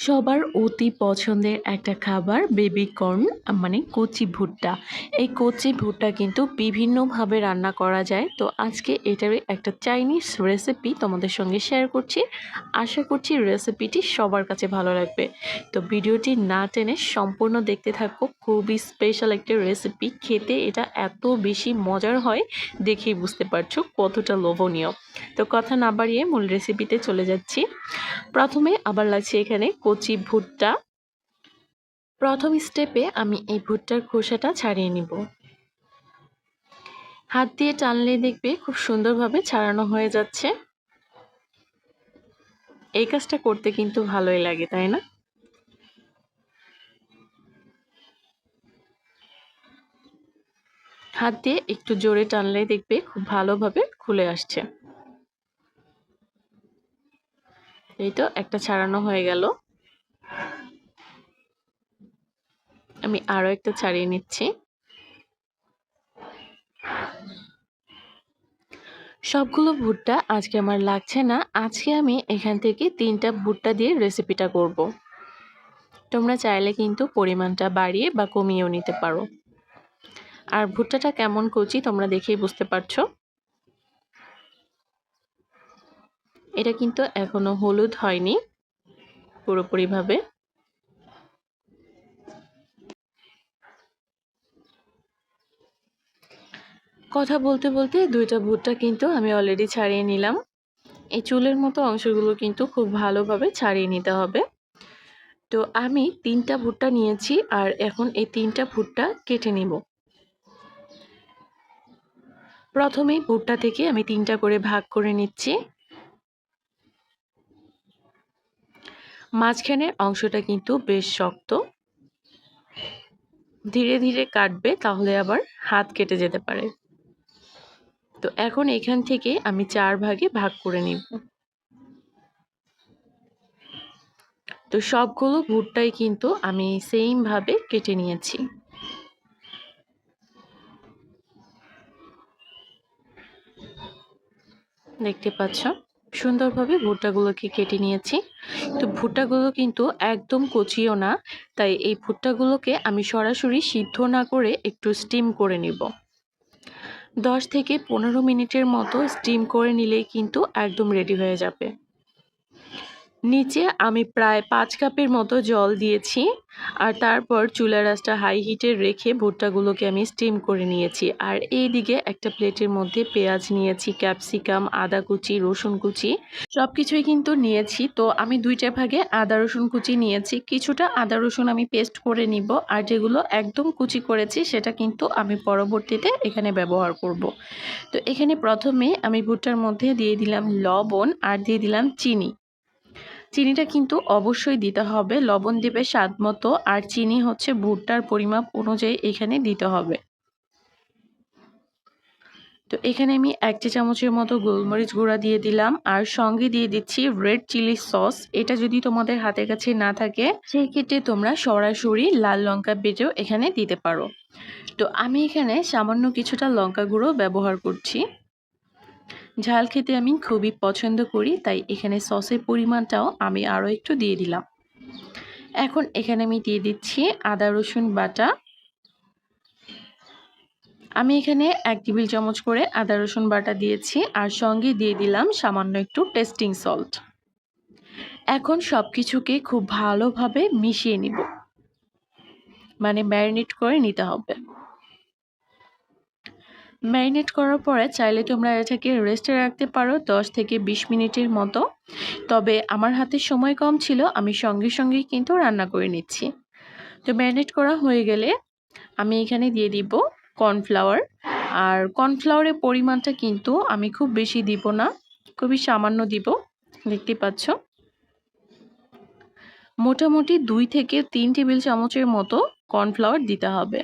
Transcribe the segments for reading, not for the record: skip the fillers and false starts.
সবার অতি পছন্দের একটা খাবার বেবি কর্ন মানে কচি ভুট্টা। এই কচি ভুট্টা কিন্তু বিভিন্নভাবে রান্না করা যায়। তো আজকে এটারই একটা চাইনিজ রেসিপি তোমাদের সঙ্গে শেয়ার করছি। আশা করছি রেসিপিটি সবার কাছে ভালো লাগবে। তো ভিডিওটি না টেনে সম্পূর্ণ দেখতে থাকো। খুবই স্পেশাল একটা রেসিপি। খেতে এটা এত বেশি মজার হয়, দেখেই বুঝতে পারছো কতটা লোভনীয়। তো কথা না বাড়িয়ে মূল রেসিপিতে চলে যাচ্ছি। প্রথমে আবার লাগছে এখানে কচি ভুট্টা। প্রথম স্টেপে আমি এই ভুট্টার খোসাটা ছাড়িয়ে নিব। হাত দিয়ে টানলে দেখবে খুব সুন্দরভাবে ছাড়ানো হয়ে যাচ্ছে। এই কাজটা করতে কিন্তু ভালোই লাগে, তাই না? হাত দিয়ে একটু জোরে টানলে দেখবে খুব ভালোভাবে খুলে আসছে। এই তো একটা ছাড়ানো হয়ে গেল। আমি আরো একটা ছাড়িয়ে নিচ্ছি। সবগুলো ভুট্টা আজকে আমার লাগছে না। আজকে আমি এখান থেকে 3টা ভুট্টা দিয়ে রেসিপিটা করব। তোমরা চাইলে কিন্তু পরিমাণটা বাড়িয়ে বা কমিয়েও নিতে পারো। আর ভুট্টাটা কেমন কচি তোমরা দেখেই বুঝতে পারছো। এটা কিন্তু এখনো হলুদ হয়নি পুরোপুরিভাবে। কথা বলতে বলতে 2টা ভুট্টা কিন্তু আমি অলরেডি ছাড়িয়ে নিলাম। এই চুলের মতো অংশগুলো কিন্তু খুব ভালোভাবে ছাড়িয়ে নিতে হবে। তো আমি 3টা ভুট্টা নিয়েছি আর এখন এই 3টা ভুট্টা কেটে নিব। প্রথমেই ভুট্টা থেকে আমি 3টা করে ভাগ করে নিচ্ছি। মাঝখানের অংশটা কিন্তু বেশ শক্ত, ধীরে ধীরে কাটবে, তাহলে আবার হাত কেটে যেতে পারে। তো এখন এখান থেকে আমি 4 ভাগে ভাগ করে নিব। তো সবগুলো ভুট্টাই কিন্তু আমি সেম ভাবে কেটে নিয়েছি। দেখতে পাচ্ছ সুন্দরভাবে ভুট্টাগুলোকে কেটে নিয়েছি। তো ভুট্টাগুলো কিন্তু একদম কচিও না, তাই এই ভুট্টাগুলোকে আমি সরাসরি সিদ্ধ না করে একটু স্টিম করে নিব। 10 থেকে 15 মিনিটের মতো স্টিম করে নিলেই কিন্তু একদম রেডি হয়ে যাবে। নিচে আমি প্রায় 5 কাপের মতো জল দিয়েছি আর তারপর চুলার আঁচটা হাই হিটে রেখে ভুট্টাগুলোকে আমি স্টিম করে নিয়েছি। আর এইদিকে একটা প্লেটের মধ্যে পেঁয়াজ নিয়েছি, ক্যাপসিকাম, আদা কুচি, রসুন কুচি সবকিছুই কিন্তু নিয়েছি। তো আমি 2টা ভাগে আদা রসুন কুচি নিয়েছি। কিছুটা আদা রসুন আমি পেস্ট করে নিব আর যেগুলো একদম কুচি করেছি সেটা কিন্তু আমি পরবর্তীতে এখানে ব্যবহার করব। তো এখানে প্রথমে আমি ভুট্টার মধ্যে দিয়ে দিলাম লবণ আর দিয়ে দিলাম চিনি। চিনিটা কিন্তু অবশ্যই দিতে হবে, লবণ দিবে স্বাদ মতো আর চিনি হচ্ছে ভুট্টার পরিমাপ অনুযায়ী এখানে দিতে হবে। তো এখানে আমি 1 চা চামচের মতো গোলমরিচ গুঁড়া দিয়ে দিলাম আর সঙ্গে দিয়ে দিচ্ছি রেড চিলি সস। এটা যদি তোমাদের হাতের কাছে না থাকে সেই ক্ষেত্রে তোমরা সরাসরি লাল লঙ্কা বেটেও এখানে দিতে পারো। তো আমি এখানে সামান্য কিছুটা লঙ্কা গুঁড়ো ব্যবহার করছি। ঝাল খেতে আমি খুবই পছন্দ করি, তাই এখানে সসের পরিমাণটাও আমি আরও একটু দিয়ে দিলাম। এখন এখানে আমি দিয়ে দিচ্ছি আদা রসুন বাটা। আমি এখানে 1 টেবিল চামচ করে আদা রসুন বাটা দিয়েছি আর সঙ্গে দিয়ে দিলাম সামান্য একটু টেস্টিং সল্ট। এখন সবকিছুকে খুব ভালোভাবে মিশিয়ে নিব, মানে ম্যারিনেট করে নিতে হবে। ম্যারিনেট করার পরে চাইলে তোমরা এটাকে রেস্টে রাখতে পারো 10 থেকে 20 মিনিটের মতো। তবে আমার হাতে সময় কম ছিল, আমি সঙ্গে সঙ্গেই কিন্তু রান্না করে নিচ্ছি। তো ম্যারিনেট করা হয়ে গেলে আমি এখানে দিয়ে দিব কর্নফ্লাওয়ার। আর কর্নফ্লাওয়ারের পরিমাণটা কিন্তু আমি খুব বেশি দিব না, খুবই সামান্য দিব। দেখতে পাচ্ছ মোটামুটি 2 থেকে 3 টেবিল চামচের মতো কর্নফ্লাওয়ার দিতে হবে।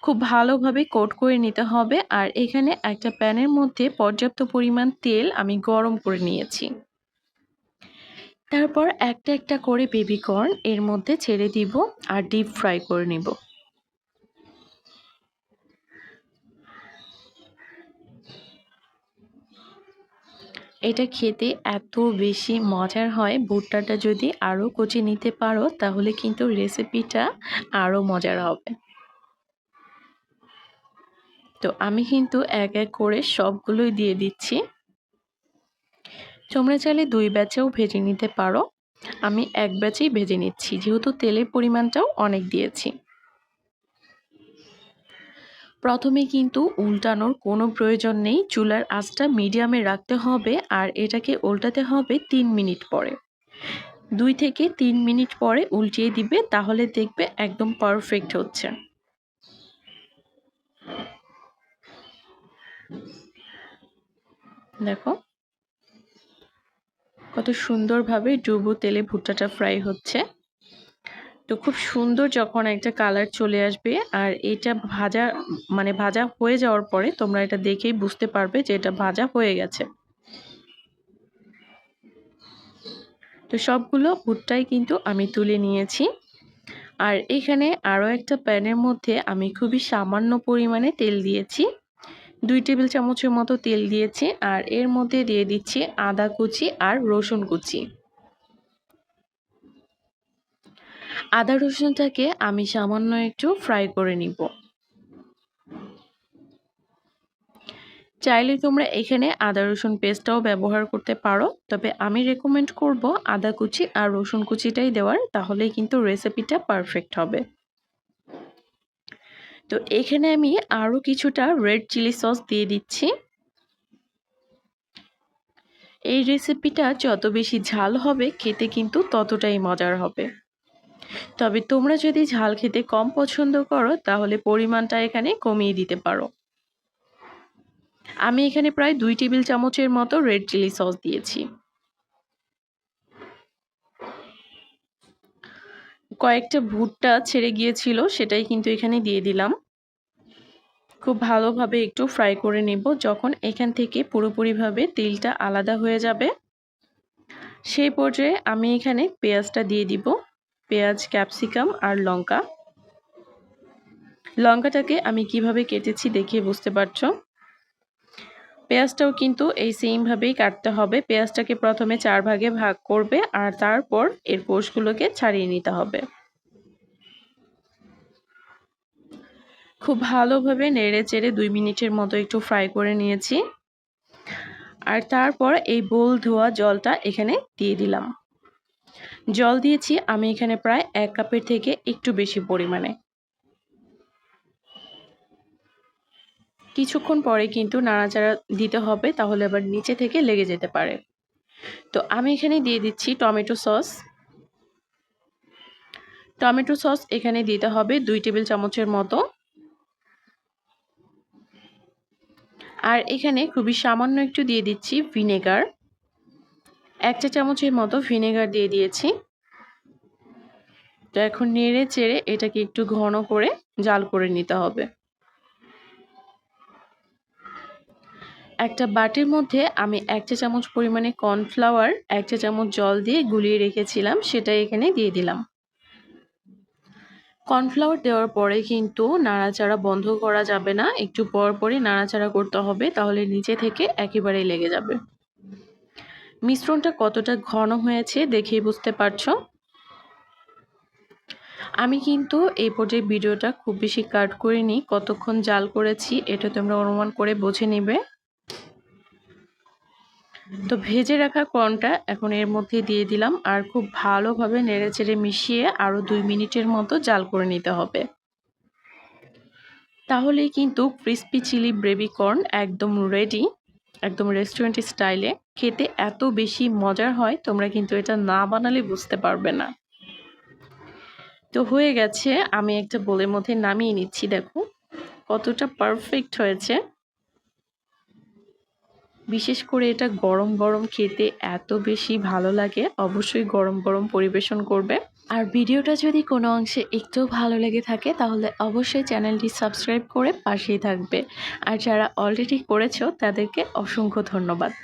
খুব ভালোভাবে কোট করে নিতে হবে। আর এখানে একটা প্যানের মধ্যে পর্যাপ্ত পরিমাণ তেল আমি গরম করে নিয়েছি। তারপর একটা একটা করে বেবি কর্ন এর মধ্যে ছেড়ে দিব আর ডিপ ফ্রাই করে নিব। এটা খেতে এত বেশি মজার হয়, ভুট্টাটা যদি আরও কচি নিতে পারো তাহলে কিন্তু রেসিপিটা আরও মজার হবে। তো আমি কিন্তু এক এক করে সবগুলোই দিয়ে দিচ্ছি। তোমরা চাইলে 2 ব্যাচেও ভেজে নিতে পারো, আমি এক ব্যাচেই ভেজে নিচ্ছি যেহেতু তেলের পরিমাণটাও অনেক দিয়েছি। প্রথমে কিন্তু উল্টানোর কোনো প্রয়োজন নেই, চুলার আঁচটা মিডিয়ামে রাখতে হবে আর এটাকে উল্টাতে হবে 3 মিনিট পরে। 2 থেকে 3 মিনিট পরে উল্টিয়ে দিবে, তাহলে দেখবে একদম পারফেক্ট হচ্ছে। দেখো কত সুন্দরভাবে ডুবো তেলে ভুট্টাটা ফ্রাই হচ্ছে। তো খুব সুন্দর যখন একটা কালার চলে আসবে আর এটা ভাজা হয়ে যাওয়ার পরে তোমরা এটা দেখেই বুঝতে পারবে যে এটা ভাজা হয়ে গেছে। তো সবগুলো ভুট্টাই কিন্তু আমি তুলে নিয়েছি। আর এখানে আরও একটা প্যানের মধ্যে আমি খুবই সামান্য পরিমাণে তেল দিয়েছি, 2 টেবিল চামচের মতো তেল দিয়েছি। আর এর মধ্যে দিয়ে দিচ্ছি আদা কুচি আর রসুন কুচি। আদা রসুনটাকে আমি সামান্য একটু ফ্রাই করে নিব। চাইলে তোমরা এখানে আদা রসুন পেস্টটাও ব্যবহার করতে পারো, তবে আমি রেকমেন্ড করব আদা কুচি আর রসুন কুচিটাই দেওয়ার, তাহলেই কিন্তু রেসিপিটা পারফেক্ট হবে। তো এখানে আমি আরও কিছুটা রেড চিলি সস দিয়ে দিচ্ছি। এই রেসিপিটা যত বেশি ঝাল হবে খেতে কিন্তু ততটাই মজার হবে। তবে তোমরা যদি ঝাল খেতে কম পছন্দ করো তাহলে পরিমাণটা এখানে কমিয়ে দিতে পারো। আমি এখানে প্রায় 2 টেবিল চামচের মতো রেড চিলি সস দিয়েছি। কয়েকটা ভুট্টা ছেড়ে গিয়েছিল, সেটাই কিন্তু এখানে দিয়ে দিলাম। খুব ভালোভাবে একটু ফ্রাই করে নেব। যখন এখান থেকে পুরোপুরিভাবে তেলটা আলাদা হয়ে যাবে সেই পর্যায়ে আমি এখানে পেঁয়াজটা দিয়ে দিব। পেঁয়াজ, ক্যাপসিকাম আর লঙ্কা। লঙ্কাটাকে আমি কিভাবে কেটেছি দেখে বুঝতে পারছো। পেঁয়াজটাও কিন্তু এই সেম ভাবেই কাটতে হবে। পেঁয়াজটাকে প্রথমে 4 ভাগে ভাগ করবে আর তারপর এর কোষগুলোকে ছাড়িয়ে নিতে হবে। খুব ভালোভাবে নেড়ে চেড়ে 2 মিনিটের মতো একটু ফ্রাই করে নিয়েছি। আর তারপর এই বোল ধোয়া জলটা এখানে দিয়ে দিলাম। জল দিয়েছি আমি এখানে প্রায় 1 কাপের থেকে একটু বেশি পরিমাণে। কিছুক্ষণ পরে কিন্তু নাড়াচাড়া দিতে হবে, তাহলে আবার নিচে থেকে লেগে যেতে পারে। তো আমি এখানে দিয়ে দিচ্ছি টমেটো সস। টমেটো সস এখানে দিতে হবে 2 টেবিল চামচের মতো। আর এখানে খুবই সামান্য একটু দিয়ে দিচ্ছি ভিনেগার। 1 চা চামচের মতো ভিনেগার দিয়ে দিয়েছি। তো এখন নেড়ে চেড়ে এটাকে একটু ঘন করে জাল করে নিতে হবে। একটা বাটির মধ্যে আমি 1 চা চামচ পরিমাণে কর্নফ্লাওয়ার 1 চা চামচ জল দিয়ে গুলিয়ে রেখেছিলাম, সেটা এখানে দিয়ে দিলাম। কর্নফ্লাওয়ার দেওয়ার পরে কিন্তু নাড়াচাড়া বন্ধ করা যাবে না, একটু পর পরই নাড়াচাড়া করতে হবে, তাহলে নিচে থেকে একেবারেই লেগে যাবে। মিশ্রণটা কতটা ঘন হয়েছে দেখেই বুঝতে পারছো। আমি কিন্তু এই পর্যায়ে ভিডিওটা খুব বেশি কাট করিনি, কতক্ষণ জাল করেছি এটা তোমরা অনুমান করে বুঝে নিবে। তো ভেজে রাখা কর্নটা এখন এর মধ্যে দিয়ে দিলাম আর খুব ভালোভাবে নেড়েচেড়ে মিশিয়ে আরও 2 মিনিটের মতো জাল করে নিতে হবে। তাহলেই কিন্তু ক্রিসপি চিলি বেবি কর্ন একদম রেডি, একদম রেস্টুরেন্ট স্টাইলে। খেতে এত বেশি মজার হয়, তোমরা কিন্তু এটা না বানালে বুঝতে পারবে না। তো হয়ে গেছে, আমি একটা বোলের মধ্যে নামিয়ে নিচ্ছি। দেখো কতটা পারফেক্ট হয়েছে। বিশেষ করে এটা গরম গরম খেতে এত বেশি ভালো লাগে, অবশ্যই গরম গরম পরিবেশন করবে। আর ভিডিওটা যদি কোনো অংশে একটু ভালো লেগে থাকে তাহলে অবশ্যই চ্যানেলটি সাবস্ক্রাইব করে পাশেই থাকবে। আর যারা অলরেডি করেছো তাদেরকে অসংখ্য ধন্যবাদ।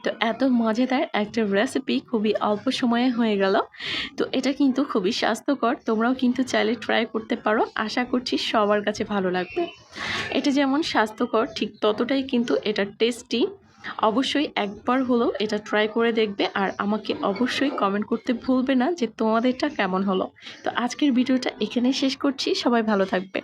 তো এত মজাদার একটা রেসিপি খুবই অল্প সময়ে হয়ে গেল। তো এটা কিন্তু খুবই স্বাস্থ্যকর, তোমরাও কিন্তু চাইলে ট্রাই করতে পারো। আশা করছি সবার কাছে ভালো লাগবে। এটা যেমন স্বাস্থ্যকর ঠিক ততটাই কিন্তু এটা টেস্টি। অবশ্যই একবার হলেও এটা ট্রাই করে দেখবে আর আমাকে অবশ্যই কমেন্ট করতে ভুলবে না যে তোমাদেরটা কেমন হলো। তো আজকের ভিডিওটা এখানেই শেষ করছি। সবাই ভালো থাকবে।